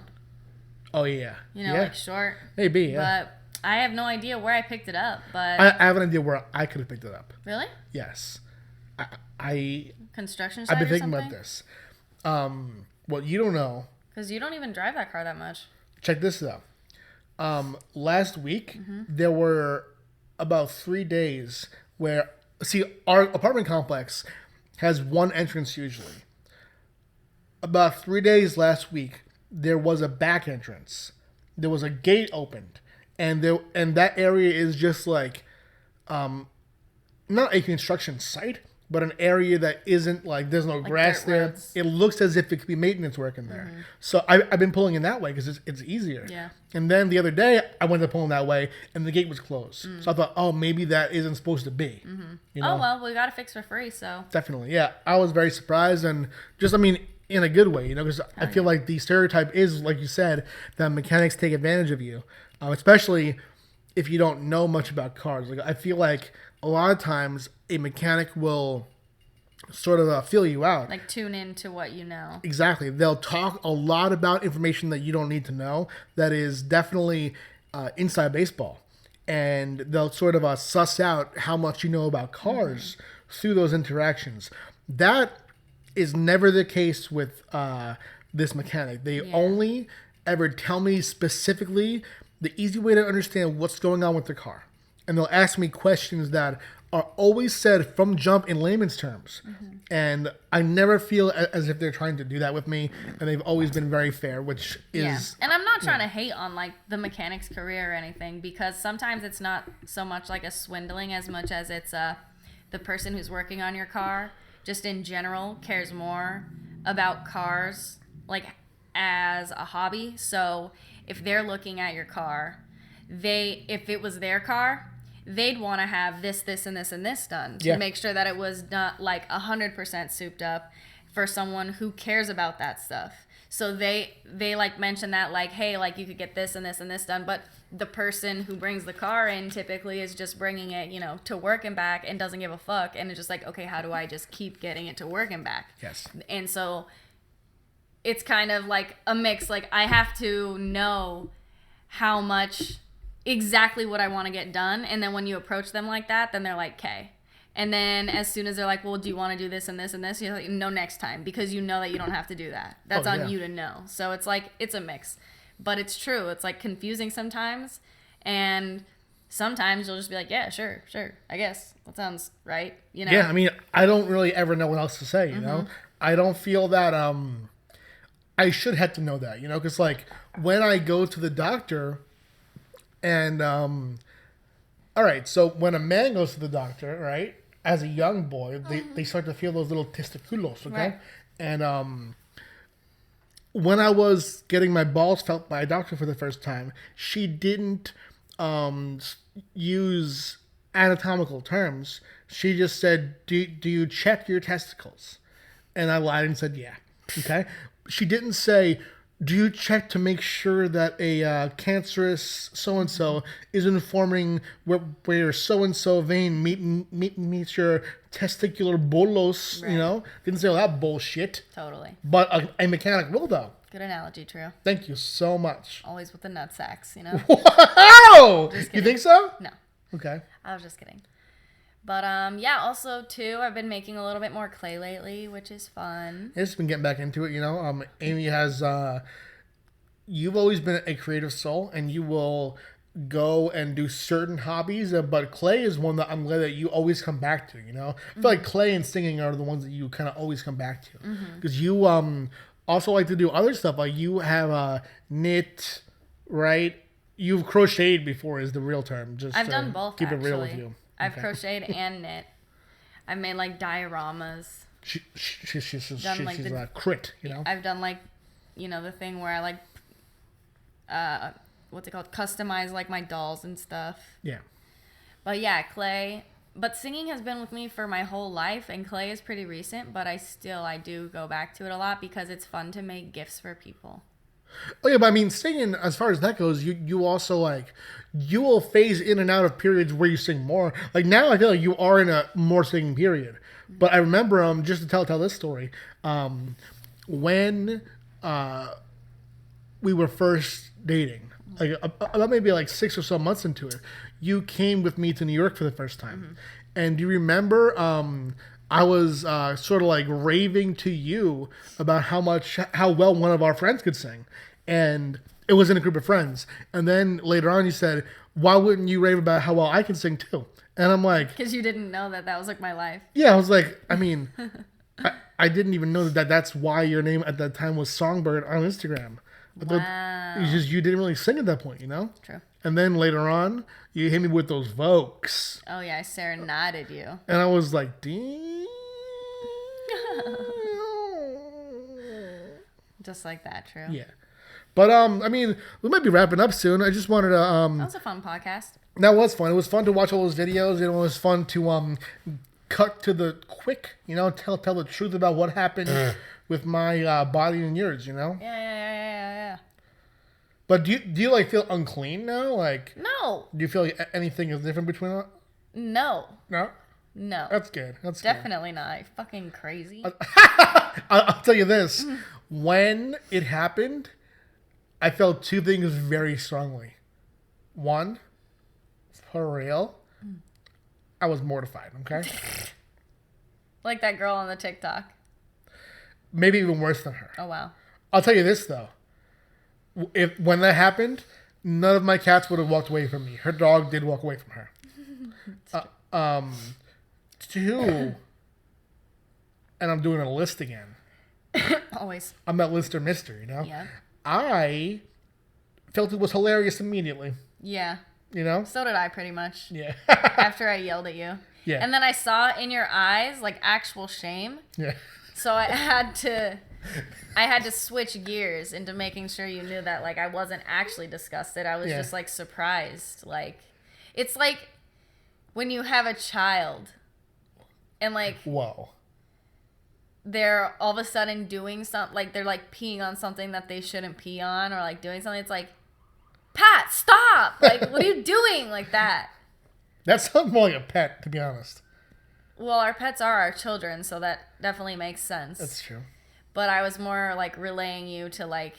Oh, yeah. You know, yeah. like short. Maybe, yeah. But I have no idea where I picked it up. But I have an idea where I could have picked it up. really? Yes. I Construction site I've been or thinking something? about this. What you don't know, Because you don't even drive that car that much. check this out. Last week, Mm-hmm. there were about 3 days where, see, our apartment complex has one entrance usually. About 3 days last week, there was a back entrance. There was a gate opened, and that area is just like, not a construction site, but an area that isn't like there's no grass dirt there. roads. It looks as if it could be maintenance work in there. So I've been pulling in that way because it's easier. Yeah. And then the other day I went to pull in that way, and the gate was closed. So I thought, oh, maybe that isn't supposed to be. You know? Oh, well, we got it fixed for free, so. Definitely, yeah. I was very surprised, and just, I mean, in a good way, you know, because I feel like the stereotype is, like you said, that mechanics take advantage of you, especially if you don't know much about cars. Like, I feel like a lot of times a mechanic will sort of feel you out. Like, tune in to what you know. Exactly. They'll talk a lot about information that you don't need to know that is definitely inside baseball. And they'll sort of suss out how much you know about cars through those interactions. That is never the case with this mechanic. They only ever tell me specifically the easy way to understand what's going on with the car. And they'll ask me questions that are always said from jump in layman's terms. And I never feel as if they're trying to do that with me. And they've always been very fair, which is... And I'm not trying to hate on, like, the mechanic's career or anything, because sometimes it's not so much like a swindling as much as it's the person who's working on your car, just in general, cares more about cars, like, as a hobby. So if they're looking at your car, if it was their car, they'd want to have this, and this done to make sure that it was not like 100% souped up for someone who cares about that stuff. So they like mention that, like, hey, like, you could get this and this done, but the person who brings the car in typically is just bringing it, you know, to work and back and doesn't give a fuck, and it's just like, okay, how do I just keep getting it to work and back? Yes. And so it's kind of like a mix. Like, I have to know how much exactly what I want to get done, and then when you approach them like that, then they're like, okay. And then as soon as they're like, well, do you want to do this and this and this, you're like, no, next time, because you know that you don't have to do that. That's on you to know. So it's like, it's a mix, but it's true. It's like confusing sometimes, and sometimes you'll just be like, yeah, sure, I guess that sounds right, you know? Yeah, I mean, I don't really ever know what else to say, you know? I don't feel that I should have to know that, you know? Because, like, when I go to the doctor, and, all right, so when a man goes to the doctor, right, as a young boy, they start to feel those little testiculos, okay? Right. And when I was getting my balls felt by a doctor for the first time, she didn't use anatomical terms. She just said, do you check your testicles? And I lied and said, yeah. Okay? She didn't say, do you check to make sure that a cancerous so-and-so isn't forming where your so-and-so vein meets your testicular bolos, Right. you know? Didn't say all that bullshit. Totally. But a mechanic will, though. Good analogy, True. Thank you so much. Always with the nut sacks, you know? Wow! You kidding. think so? No, Okay. I was just kidding. But yeah, also too, I've been making a little bit more clay lately, which is fun. I've just been getting back into it, you know. Amy has, you've always been a creative soul, and you will go and do certain hobbies, but clay is one that I'm glad that you always come back to, you know. I feel like clay and singing are the ones that you kind of always come back to. Because you also like to do other stuff, like you have knit, right? You've crocheted before is the real term. Just I've to done both, keep actually. it real with you. I've crocheted and knit. I've made like dioramas. She's Done, like, the- a crit, you know. I've done like, you know, the thing where I like, what's it called? Customize like my dolls and stuff. Yeah. But yeah, clay. But singing has been with me for my whole life, and clay is pretty recent, but I do go back to it a lot because it's fun to make gifts for people. Oh yeah, but I mean, singing, as far as that goes, you also like, you will phase in and out of periods where you sing more. Like now, I feel like you are in a more singing period. But I remember, just to tell this story, when we were first dating, like about maybe like 6 or so months into it, you came with me to New York for the first time, and do you remember? I was sort of like raving to you about how well one of our friends could sing. And it was in a group of friends. And then later on you said, why wouldn't you rave about how well I can sing too? And I'm like... Because you didn't know that was like my life. Yeah, I was like, I mean, I didn't even know that's why your name at that time was Songbird on Instagram. But Wow. you didn't really sing at that point, you know? True. And then later on, you hit me with those Vokes. Oh yeah, I serenaded you. And I was like, damn. Just like that, True. Yeah. But I mean, we might be wrapping up soon. I just wanted to That was a fun podcast. that was fun. It was fun to watch all those videos. It was fun to cut to the quick, you know, tell the truth about what happened with my body and yours, you know? Yeah. But do you like feel unclean now? Like, No. do you feel like anything is different between us? No. No? No. That's good. That's Definitely not. You're fucking crazy. good. I'll tell you this. When it happened, I felt two things very strongly. One, for real, I was mortified, okay? Like that girl on the TikTok. Maybe even worse than her. Oh wow. I'll tell you this, though. When that happened, none of my cats would have walked away from me. Her dog did walk away from her. Two, and I'm doing a list again. Always. I'm that Lister Mister, you know? Yeah. I felt it was hilarious immediately, Yeah. you know? So did I pretty much. Yeah. After I yelled at you. Yeah. And then I saw in your eyes like actual shame. Yeah. So I had to switch gears into making sure you knew that like I wasn't actually disgusted. I was Yeah. just like surprised. Like it's like when you have a child and like Whoa. they're all of a sudden doing something, like they're like peeing on something that they shouldn't pee on, or like doing something. It's like, Pat, stop! Like, what are you doing? Like that. That sounds more like a pet, to be honest. Well, our pets are our children, so that definitely makes sense. That's true. But I was more like relaying you to like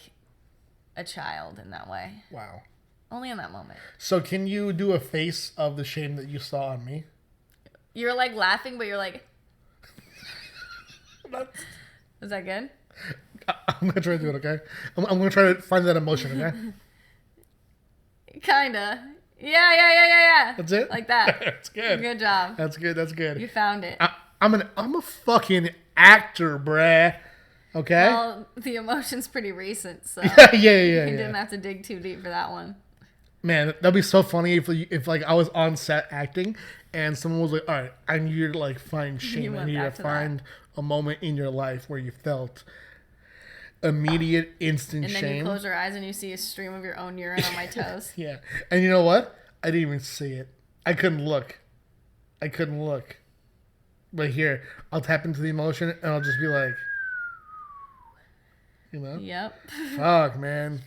a child in that way. Wow. Only in that moment. So can you do a face of the shame that you saw on me? You're like laughing, but you're like, is that good? I'm gonna try to do it, okay? I'm gonna try to find that emotion, okay? Kinda. Yeah. That's it? Like that. That's good. Good job. That's good. That's good. You found it. I'm a fucking actor, bruh. Okay? Well, the emotion's pretty recent, so yeah. you didn't have to dig too deep for that one. Man, that'd be so funny if like I was on set acting and someone was like, "All right, I need you to like find shame. I went need you to back to that. find a moment in your life where you felt immediate, instant And then shame." you close your eyes and you see a stream of your own urine on my toes. Yeah, and you know what? I didn't even see it. I couldn't look. But here, I'll tap into the emotion and I'll just be like, you know, Yep. fuck, man.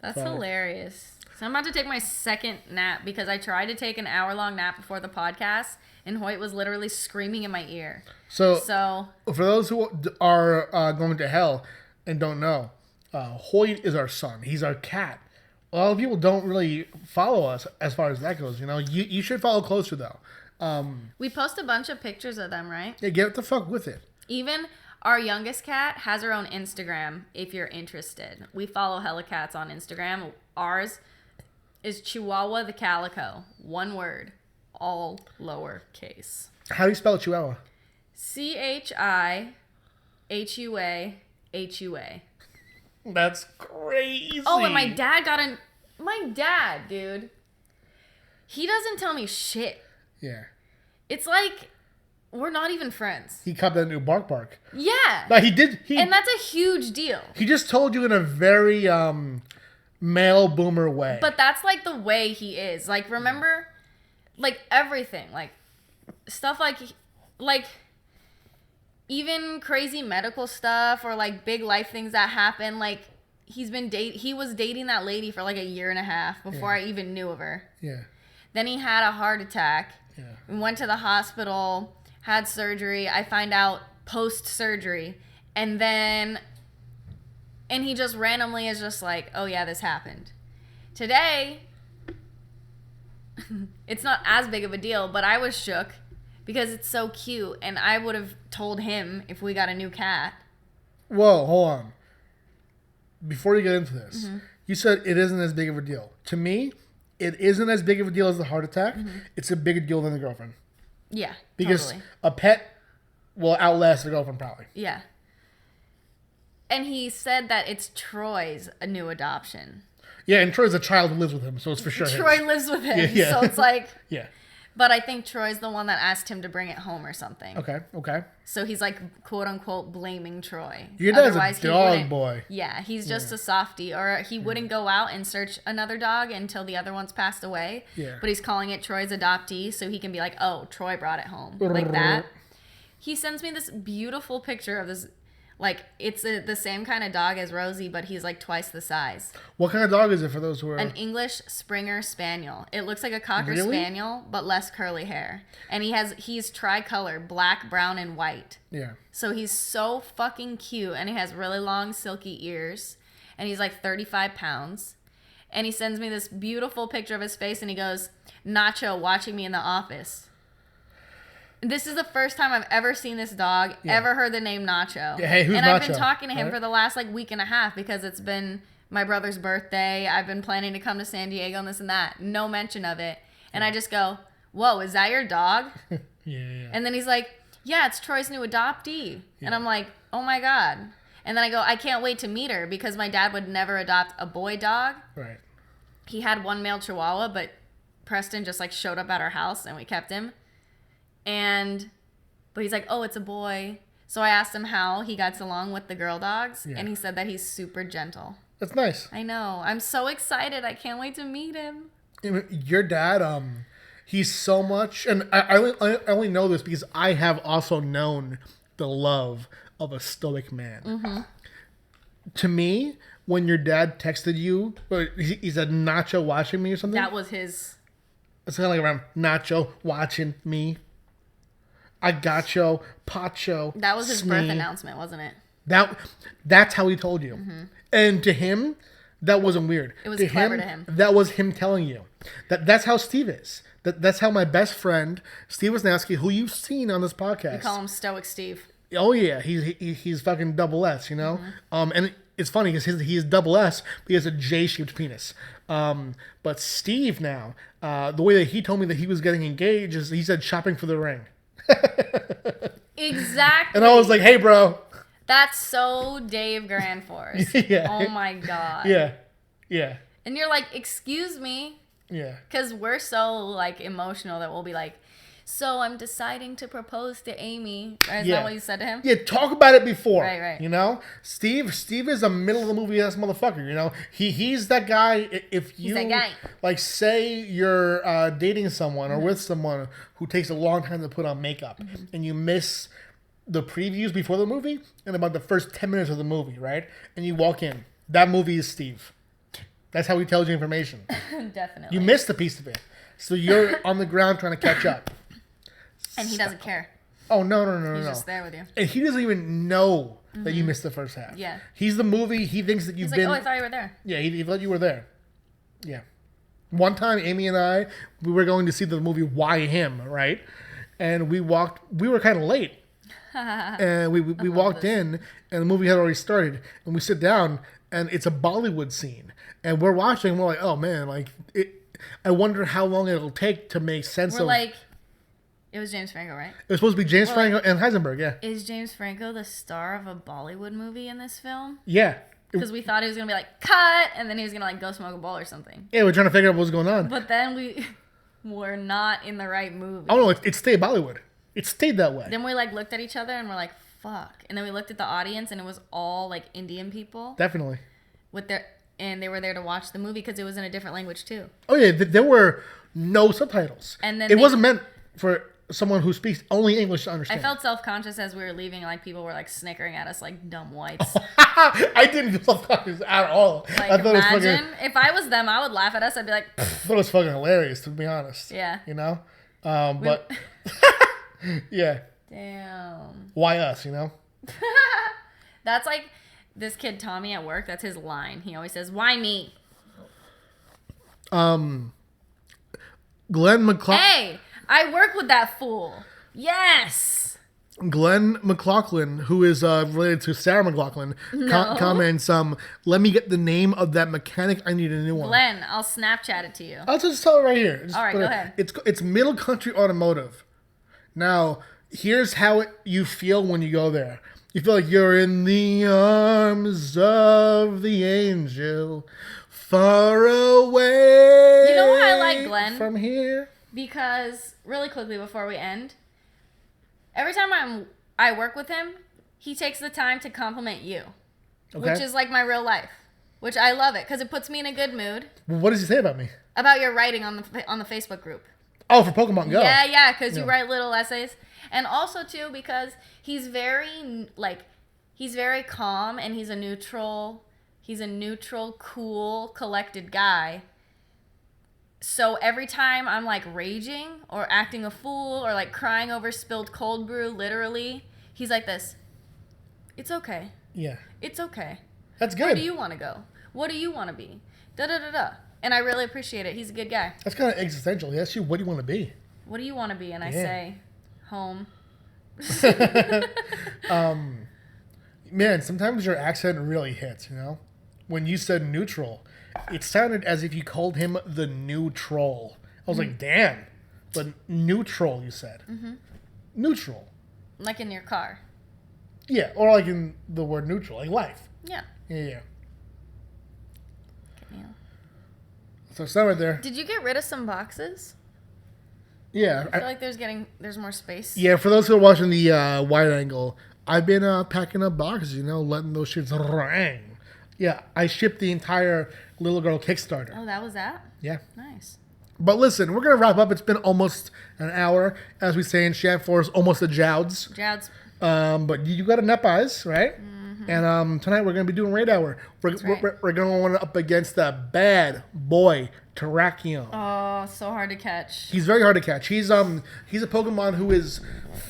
That's Fuck. hilarious. So I'm about to take my second nap because I tried to take an hour-long nap before the podcast, and Hoyt was literally screaming in my ear. So So for those who are going to hell and don't know, Hoyt is our son. He's our cat. A lot of people don't really follow us as far as that goes. You know, you should follow closer though. we post a bunch of pictures of them, right? Yeah, get the fuck with it. Even our youngest cat has her own Instagram if you're interested. We follow hella cats on Instagram. Ours is Chihuahua the Calico. One word. All lowercase. How do you spell Chihuahua? CHIHUAHUA. That's crazy. Oh, and my dad, dude. He doesn't tell me shit. Yeah. It's like we're not even friends. He copped that new bark. Yeah. But he did. And that's a huge deal. He just told you in a very male boomer way. But that's like the way he is. Like, remember, like everything, like stuff like even crazy medical stuff or like big life things that happen. Like he was dating that lady for like a year and a half before I even knew of her. Yeah. Then he had a heart attack. Yeah. We went to the hospital, had surgery. I find out post-surgery. And he just randomly is just like, oh yeah, this happened. Today, it's not as big of a deal, but I was shook because it's so cute. And I would have told him if we got a new cat. Whoa, hold on. Before you get into this, you said it isn't as big of a deal. To me, it isn't as big of a deal as the heart attack. It's a bigger deal than the girlfriend. Yeah, Because totally. a pet will outlast the girlfriend probably. Yeah. And he said that it's Troy's a new adoption. Yeah, and Troy's a child who lives with him, so it's for sure Troy his. lives with him, Yeah. so it's like... Yeah. But I think Troy's the one that asked him to bring it home or something. Okay. So he's like, quote unquote, blaming Troy. Your dad's Otherwise, a he dog wouldn't- boy. Yeah, he's just a softie. Or he wouldn't go out and search another dog until the other one's passed away. Yeah. But he's calling it Troy's adoptee so he can be like, oh, Troy brought it home. Like that. He sends me this beautiful picture of this. Like, it's the same kind of dog as Rosie, but he's like twice the size. What kind of dog is it for those who are... An English Springer Spaniel. It looks like a Cocker Really? Spaniel, but less curly hair. And he's tricolor, black, brown, and white. Yeah. So he's so fucking cute, and he has really long, silky ears. And he's like 35 pounds. And he sends me this beautiful picture of his face, and he goes, Nacho watching me in the office. This is the first time I've ever seen this dog, ever heard the name Nacho. Yeah, hey, who's and I've been Nacho? talking to him Right? for the last like week and a half because it's been my brother's birthday. I've been planning to come to San Diego and this and that. No mention of it. And I just go, whoa, is that your dog? Yeah. And then he's like, yeah, it's Troy's new adoptee. And I'm like, oh my God. And then I go, I can't wait to meet her because my dad would never adopt a boy dog. Right. He had one male chihuahua, but Preston just like showed up at our house and we kept him. But he's like, oh, it's a boy. So I asked him how he gets along with the girl dogs. Yeah. And he said that he's super gentle. That's nice. I know. I'm so excited. I can't wait to meet him. Your dad, he's so much... And I only know this because I have also known the love of a stoic man. To me, when your dad texted you, or he said, Nacho watching me or something? That was his... It's kind of like around Nacho watching me. I gotcho, pacho. That was his birth snee. announcement, wasn't it? That's how he told you. And to him, that wasn't weird. It was clever to him. That was him telling you. That's how Steve is. That's how my best friend, Steve Wisnowski, who you've seen on this podcast. We call him Stoic Steve. Oh yeah, he's fucking double S, you know. And it's funny because he's double S, but he has a J-shaped penis. But Steve now, the way that he told me that he was getting engaged is he said shopping for the ring. Exactly. And I was like, hey, bro. That's so Dave Granforce. Yeah. Oh my God. Yeah. And you're like, excuse me, Yeah. Because we're so, like, emotional that we'll be like, so I'm deciding to propose to Amy. Is that what you said to him? Yeah, talk about it before. Right. You know? Steve is a middle of the movie ass motherfucker, you know? He's that guy. If you, that guy. like, say you're dating someone or with someone who takes a long time to put on makeup and you miss the previews before the movie and about the first 10 minutes of the movie, right? And you walk in. That movie is Steve. That's how he tells you information. Definitely. You missed a piece of it. So you're on the ground trying to catch up. And he doesn't care. Oh, no. He's just there with you. And he doesn't even know that you missed the first half. Yeah. He's the movie. He thinks that you've He's been. like, oh, I thought you were there. Yeah, he thought you were there. Yeah. One time, Amy and I, we were going to see the movie Why Him, right? And we were kind of late. And we walked in, and the movie had already started. And we sit down, and it's a Bollywood scene. And we're watching, and we're like, oh, man, like, I wonder how long it'll take to make sense We're of. like, it was James Franco, right? It was supposed to be James Franco and Heisenberg, yeah. Is James Franco the star of a Bollywood movie in this film? Yeah. Because we thought he was going to be like, cut, and then he was going to like go smoke a bowl or something. Yeah, we're trying to figure out what's going on. But then we were not in the right movie. Oh, no, it stayed Bollywood. It stayed that way. Then we like looked at each other and we're like, fuck. And then we looked at the audience and it was all like Indian people Definitely. and they were there to watch the movie because it was in a different language too. Oh, yeah, there were no subtitles. And then it wasn't meant for someone who speaks only English to I understand. felt self-conscious as we were leaving. Like people were like snickering at us like dumb whites. I didn't feel self-conscious at all. Like I thought imagine if I was them, I would laugh at us. I'd be like, I thought it was fucking hilarious, to be honest. yeah. You know? But, yeah. Damn. Why us, you know? That's like this kid Tommy at work. That's his line. He always says, "Why me?" Glenn McLaughlin. Hey, I work with that fool. Yes. Glenn McLaughlin, who is related to Sarah McLaughlin, comments, let me get the name of that mechanic. I need a new one. Glenn, I'll Snapchat it to you. I'll just tell it right here. Just All right, put go it- ahead. It's Middle Country Automotive. Now, here's how you feel when you go there. You feel like you're in the arms of the angel, far away. You know why I like Glenn? From here. Because really quickly before we end, every time I work with him, he takes the time to compliment you, Okay. which is like my real life, which I love it because it puts me in a good mood. Well, what does he say about me? About your writing on the Facebook group. Oh, for Pokemon Go. Yeah, because you Yeah. write little essays, and also too because he's very calm and he's a neutral, cool, collected guy. So every time I'm like raging or acting a fool or like crying over spilled cold brew, literally, he's like this. It's okay. Yeah. It's okay. That's Where good. do you want to go? What do you want to be? Da da da da. And I really appreciate it. He's a good guy. That's kind of existential. He asks you, what do you want to be? What do you want to be? And I Yeah. say, home. Man, sometimes your accent really hits, you know? When you said neutral, it sounded as if you called him the new troll. I was like, damn. But neutral, you said. Mm-hmm. Neutral. Like in your car. Yeah, or like in the word neutral, like life. Yeah. Yeah. Yeah. So it's not right there. Did you get rid of some boxes? Yeah. I feel like there's more space. Yeah, for those who are watching the wide angle, I've been packing up boxes, you know, letting those shits rang. Yeah, I shipped the entire Little Girl Kickstarter. Oh, that was that? Yeah. Nice. But listen, we're going to wrap up. It's been almost an hour. As we say in Shamfor, almost a jouds. Jouds. But you got a nut eyes, right? Mm-hmm. And tonight we're going to be doing raid hour. We're going up against the bad boy Terrakion. Oh, so hard to catch. He's very hard to catch. He's a Pokemon who is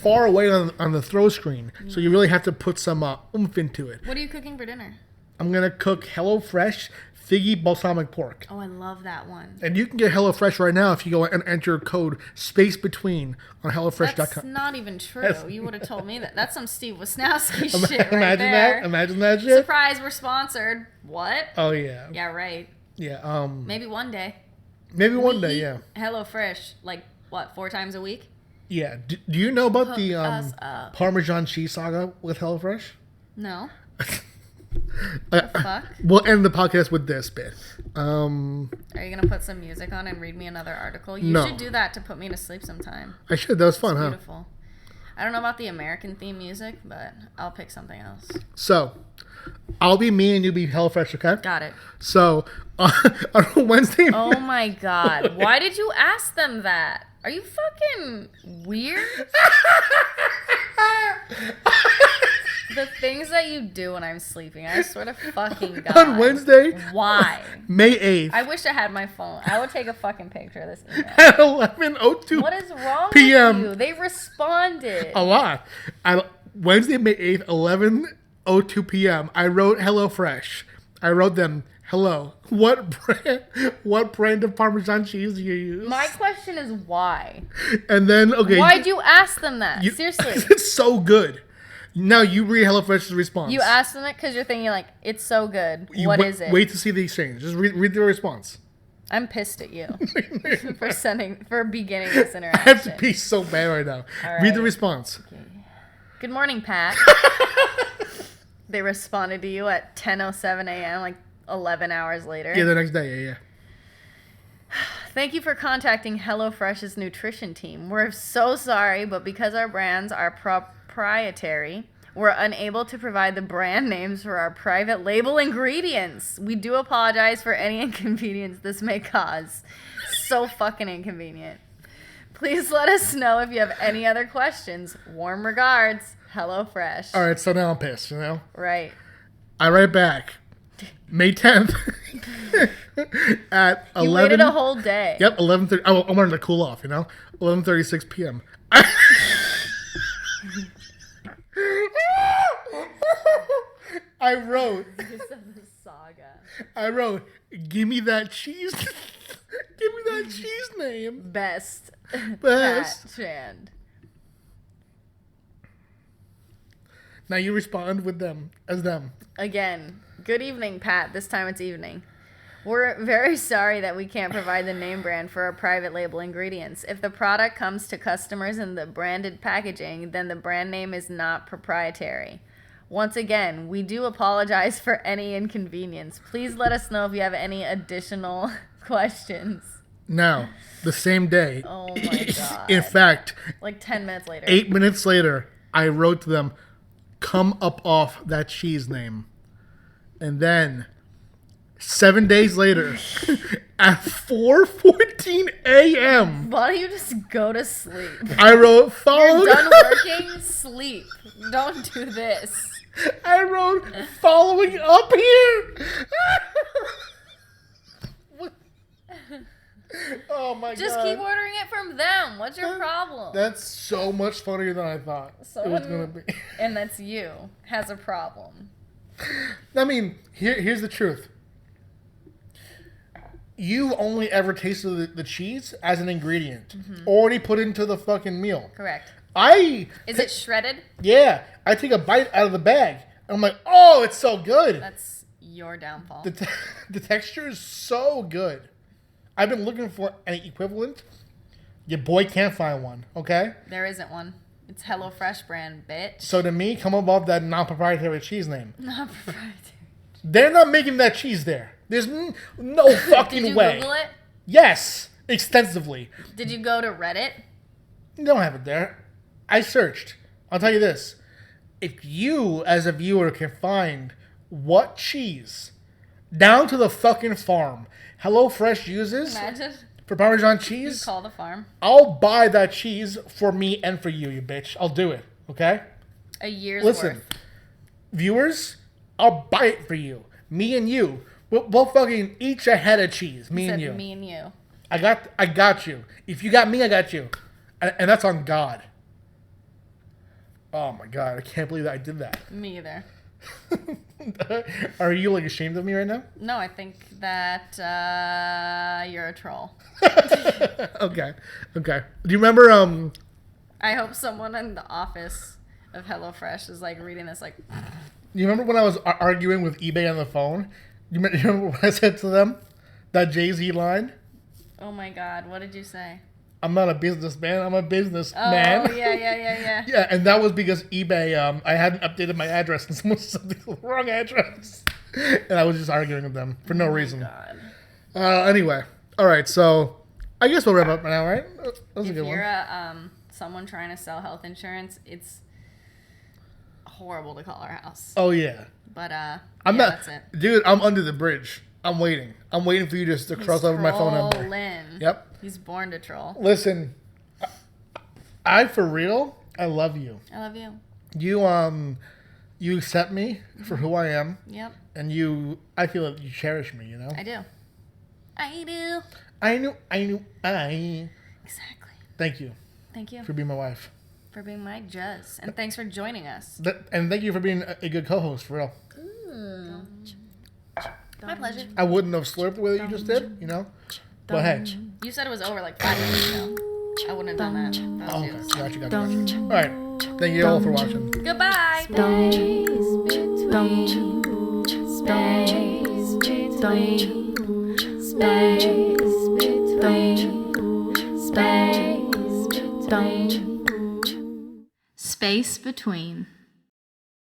far away on the throw screen, so you really have to put some oomph into it. What are you cooking for dinner? I'm gonna cook HelloFresh Figgy Balsamic Pork. Oh, I love that one. And you can get HelloFresh right now if you go and enter code SPACEBETWEEN on That's HelloFresh.com. not even true. You would have told me that. That's some Steve Wisnowski shit right Imagine there. that. Imagine that shit. Surprise, we're sponsored. What? Oh yeah. Yeah, right. Yeah. Maybe one day. Maybe one We day. eat Yeah. HelloFresh, like, what, 4 times a week? Yeah. Do you know about the us up. Parmesan cheese saga with HelloFresh? No. Fuck. We'll end the podcast with this bit. Are you gonna put some music on and read me another article? You No. should do that to put me to sleep sometime. I should. That was fun, huh? Beautiful. I don't know about the American theme music, but I'll pick something else. So, I'll be me and you be HelloFresh, okay? Got it. So, on Wednesday. Oh my god. Why did you ask them that? Are you fucking weird? The things that you do when I'm sleeping, I swear to fucking God. On Wednesday, Why? May 8th, I wish I had my phone. I would take a fucking picture of this email. at 11:02 What is wrong PM. with you? They responded. a lot. Wednesday, May 8th, 11:02 p.m. I wrote HelloFresh. I wrote them, hello, what brand of Parmesan cheese do you use? My question is why? And then, okay. Why'd you ask them that? you- Seriously. It's so good. Now you read HelloFresh's response. You asked them it because you're thinking like, it's so good. What is it? Wait to see the exchange. Just read the response. I'm pissed at you for beginning this I interaction. have to pee so bad right now. All Read the right. response. Good morning, Pat. They responded to you at 10:07 a.m., like 11 hours later. Yeah, the next day. Yeah. Thank you for contacting HelloFresh's nutrition team. We're so sorry, but because our brands are proprietary, we're unable to provide the brand names for our private label ingredients. We do apologize for any inconvenience this may cause. So fucking inconvenient. Please let us know if you have any other questions. Warm regards, HelloFresh. All right, so now I'm pissed, you know? Right. I write back. May 10th at 11. You waited a whole day. Yep, 11:30. I wanted to cool off, you know? 11:36 p.m. I wrote, give me that cheese. Give me that cheese name. Best. Best. Pat Shand. Now you respond with them, as them. Again, good evening, Pat. This time it's evening. We're very sorry that we can't provide the name brand for our private label ingredients. If the product comes to customers in the branded packaging, then the brand name is not proprietary. Once again, we do apologize for any inconvenience. Please let us know if you have any additional questions. Now, the same day. Oh my God. In fact, Like 10 minutes later. 8 minutes later, I wrote to them, come up off that cheese name. And then 7 days later, at 4:14 a.m., Why don't you just go to sleep? I wrote, You're done working? Sleep. Don't do this. I wrote, following up here. Oh my God. Just keep ordering it from them. What's your problem? That's so much funnier than I thought it was going to be. And that's you, has a problem. I mean, here's the truth. You only ever tasted the cheese as an ingredient, already put into the fucking meal. Correct. Is it shredded? Yeah, I take a bite out of the bag, and I'm like, oh, it's so good. That's your downfall. The texture is so good. I've been looking for an equivalent. Your boy can't find one, okay? There isn't one. It's HelloFresh brand, bitch. So to me, come above that non-proprietary cheese name. Not proprietary. They're not making that cheese there. There's no fucking Did you way. Google it? Yes, extensively. Did you go to Reddit? They don't have it there. I searched. I'll tell you this. If you, as a viewer, can find what cheese, down to the fucking farm, HelloFresh uses Imagine. for Parmesan You cheese, call the farm. I'll buy that cheese for me and for you bitch. I'll do it, okay? A year's Listen, worth. viewers, I'll buy it for you. Me and you. We'll fucking each a head of cheese. Me Said and you. me and you. I got you. If you got me, I got you. And that's on God. Oh my God, I can't believe that I did that. Me either. Are you like ashamed of me right now? No, I think that you're a troll. Okay. Do you remember I hope someone in the office of HelloFresh is like reading this like, you remember when I was arguing with eBay on the phone? You remember what I said to them? That Jay-Z line? oh my God, what did you say? I'm not a businessman. I'm a businessman. Oh, yeah. Yeah, and that was because eBay, I hadn't updated my address and someone sent me the wrong address. And I was just arguing with them for no reason. God. Anyway, all right, so I guess we'll wrap up now, right? That was a If good you're one. someone trying to sell health insurance, it's horrible to call our house. Oh, yeah. But I'm yeah, not, that's it. dude, I'm under the bridge. I'm waiting. I'm waiting for you just to cross over my phone number. Trolling. Yep. He's born to troll. Listen, I for real, I love you. I love you. You accept me for who I am, Yep, and I feel that you cherish me, you know? I do. I do. I knew. Exactly. Thank you Thank you for being my wife. for being my judge. And thanks for joining us. And thank you for being a good co-host, for real. My pleasure. I wouldn't have slurped the way that you just did, you know? But hey. You said it was over like 5 minutes ago. I wouldn't have done that. That Oh, was you. gotcha. All right. Thank you all for watching. Goodbye. Space between.